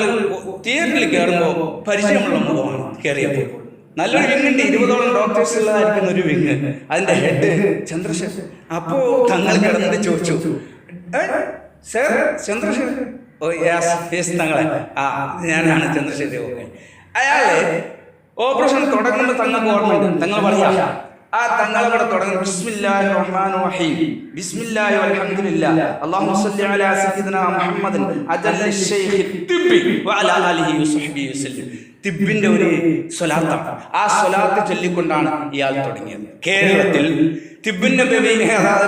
S1: തിയേറ്ററിൽ കയറുമ്പോൾ പരിചയമുള്ള മുഖമാണ് കയറിയപ്പോൾ. നല്ലൊരു വിങ്ങുണ്ട്, 20ഓളം ഡോക്ടേഴ്സ് ഉള്ളതായിരിക്കുന്ന ഒരു വിങ്, അതിന്റെ ഹെഡ് ചന്ദ്രശേഖർ. അപ്പോ തങ്ങൾ കിടന്നിട്ട് ചോദിച്ചു, സർ ചന്ദ്രശേഖർ? ഓ യെസ് തങ്ങളെ, ഞാനാണ് ചന്ദ്രശേഖർ. ഓക്കെ. അയാളെ ഓപ്പറേഷൻ തുടങ്ങുമ്പോൾ തങ്ങൾക്ക് ഓർമ്മയുണ്ട്. തങ്ങൾ പറയാ തങ്ങളവിടെ തുടങ്ങി ബിസ്മില്ലാഹിർ റഹ്മാനിർ റഹീം, ബിസ്മില്ലാഹി വൽഹംദുലില്ലാഹ്, അല്ലാഹുമ്മ സ്വല്ലി അലാ സയ്യിദിനാ മുഹമ്മദിൻ അജല്ലി ശൈഖി തിബ്ബി വഅലാ ആലിഹി വസഹ്ബിഹി വസല്ലം. തിബ്ബിന്റെ ഒരു സ്വലാത്താണ്. ആ സ്വലാത്ത് ചൊല്ലിക്കൊണ്ടാണ് ഇയാൾ തുടങ്ങിയത്. കേരളത്തിൽ തിബ്ബിന്റെ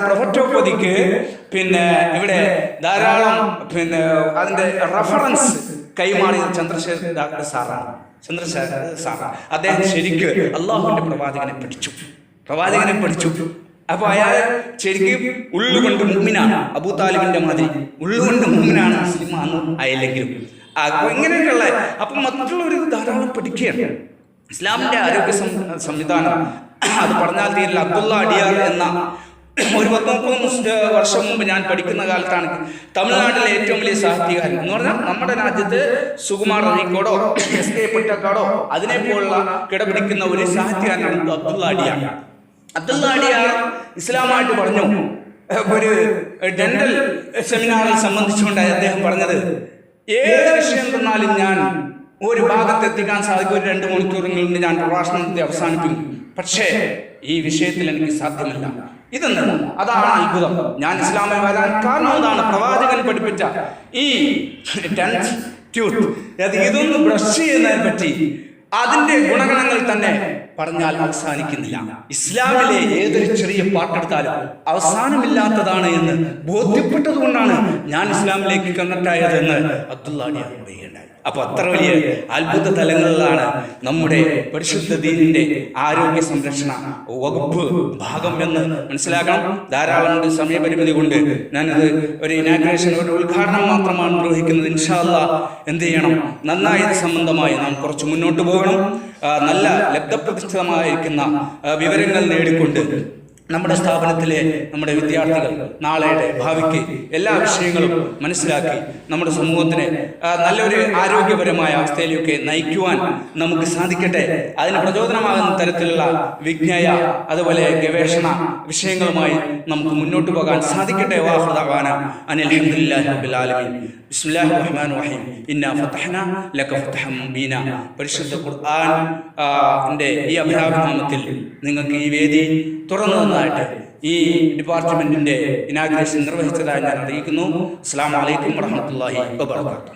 S1: പ്രൊഫറ്റോപ്പതിക്ക് ഇവിടെ ധാരാളം അതിന്റെ റഫറൻസ് കൈമാറിയ ചന്ദ്രശേഖർ ഡോക്ടർ സാറാണ്. ചന്ദ്രശേഖർ സാറാണ്. അദ്ദേഹം ശരിക്കും അള്ളാഹുവിന്റെ പ്രവാചകനെ പഠിച്ചു. അപ്പൊ അയാൾ ശരിക്കും ഉള്ളുകൊണ്ട് മുഅ്മിനാണ്. അബൂ താലിബിന്റെ മാതിരി ഉള്ളുകൊണ്ട് മുഅ്മിനാണ്, മുസ്ലിം ആണ് ആയില്ലെങ്കിലും. ഇങ്ങനെയൊക്കെയുള്ള അപ്പൊ മറ്റുള്ളവർ ധാരാളം പഠിക്കുകയാണ്. ഇസ്ലാമിന്റെ ആരോഗ്യ സംവിധാനം അത് പറഞ്ഞാൽ തീരില്ല. അബ്ദുള്ള അടിയാർ എന്ന ഒരു 30 വർഷം മുമ്പ് ഞാൻ പഠിക്കുന്ന കാലത്താണ് തമിഴ്നാട്ടിലെ ഏറ്റവും വലിയ സാഹിത്യകാരൻ എന്ന് പറഞ്ഞാൽ നമ്മുടെ രാജ്യത്ത് സുകുമാർ അഴീക്കോടോ SK പൊറ്റക്കാടോ അതിനെ പോലുള്ള കിടപിടിക്കുന്ന ഒരു സാഹിത്യകാരനാണ് അബ്ദുള്ള അടിയാർ. അബ്ദുള്ള അടിയാർ ഇസ്ലാമായിട്ട് പറഞ്ഞു. ഒരു ഡെന്റൽ സെമിനാറിൽ സംബന്ധിച്ചുകൊണ്ട് അദ്ദേഹം പറഞ്ഞത്, ഏത് വിഷയം തന്നാലും ഞാൻ ഒരു ഭാഗത്തെത്തിക്കാൻ സാധിക്കും. ഒരു 2 മണിക്കൂറുകളിൽ ഞാൻ പ്രഭാഷണത്തെ അവസാനിപ്പിക്കും. പക്ഷേ ഈ വിഷയത്തിൽ എനിക്ക് സാധ്യമല്ല. ഇതെന്താണ്? അതാണ് അത്ഭുതം. ഞാൻ ഇസ്ലാമിൽ വരാൻ കാരണം അതാണ്. പ്രവാചകൻ പഠിപ്പിച്ച ഈ ഇതൊന്ന് ബ്രഷ് ചെയ്യുന്നതിനെ പറ്റി അതിന്റെ ഗുണഗണങ്ങൾ തന്നെ പറഞ്ഞാൽ അവസാനിക്കുന്നില്ല. ഇസ്ലാമിലെ ഏതൊരു ചെറിയ പാട്ടെടുത്താലും അവസാനമില്ലാത്തതാണ് എന്ന് ബോധ്യപ്പെട്ടതുകൊണ്ടാണ് ഞാൻ ഇസ്ലാമിലേക്ക് കണക്റ്റായത് എന്ന് അബ്ദുള്ള അടിയാർ പറയുകയുണ്ടായി. അപ്പൊ അത്ര വലിയ അത്ഭുത തലങ്ങളിലാണ് നമ്മുടെ പരിശുദ്ധ ദീനിന്റെ ആരോഗ്യ സംരക്ഷണ വകുപ്പ് ഭാഗം എന്ന് മനസ്സിലാക്കണം. ധാരാളം സമയപരിമിതി കൊണ്ട് ഞാനത് ഒരു ഇനാഗ്രേഷൻ, ഒരു ഉദ്ഘാടനം മാത്രമാണ് നിർവഹിക്കുന്നത്. ഇൻഷാ അല്ലാഹ് എന്ത് ചെയ്യണം, നന്നായി ഇത് സംബന്ധമായി നാം കുറച്ച് മുന്നോട്ട് പോകണം. നല്ല ലബ്ധപ്രതിഷ്ഠിതമായിരിക്കുന്ന വിവരങ്ങൾ നേടിക്കൊണ്ട് നമ്മുടെ സ്ഥാപനത്തിലെ നമ്മുടെ വിദ്യാർത്ഥികൾ നാളെയുടെ ഭാവിക്ക് എല്ലാ വിഷയങ്ങളും മനസ്സിലാക്കി നമ്മുടെ സമൂഹത്തിനെ നല്ലൊരു ആരോഗ്യപരമായ അവസ്ഥയിലേക്ക് നയിക്കുവാൻ നമുക്ക് സാധിക്കട്ടെ. അതിന് പ്രചോദനമാകുന്ന തരത്തിലുള്ള വിജ്ഞായ അതുപോലെ ഗവേഷണ വിഷയങ്ങളുമായി നമുക്ക് മുന്നോട്ട് പോകാൻ സാധിക്കട്ടെ. വാഖിറു ദഅവാന അനിൽ ഹംദുലില്ലാഹി റബ്ബിൽ ആലമീൻ. ബിസ്മില്ലാഹിർ റഹ്മാനിർ റഹീം. ഇന്നാ ഫതഹ്നാ ലക ഫതഹൻ മുബീന. പരിശുദ്ധ ഖുർആന്റെ ഈ അഭിരാമത്തിൽ നിങ്ങൾക്ക് ഈ വേദി തുറന്നു തന്നതായിട്ട് ഈ ഡിപ്പാർട്ട്മെന്റിന്റെ ഇനാഗ്രേഷൻ നിർവഹിച്ചതായി ഞാൻ അറിയിക്കുന്നു. അസ്സലാമു അലൈക്കും വറഹ്മത്തുള്ളാഹി വബറകാതുഹു.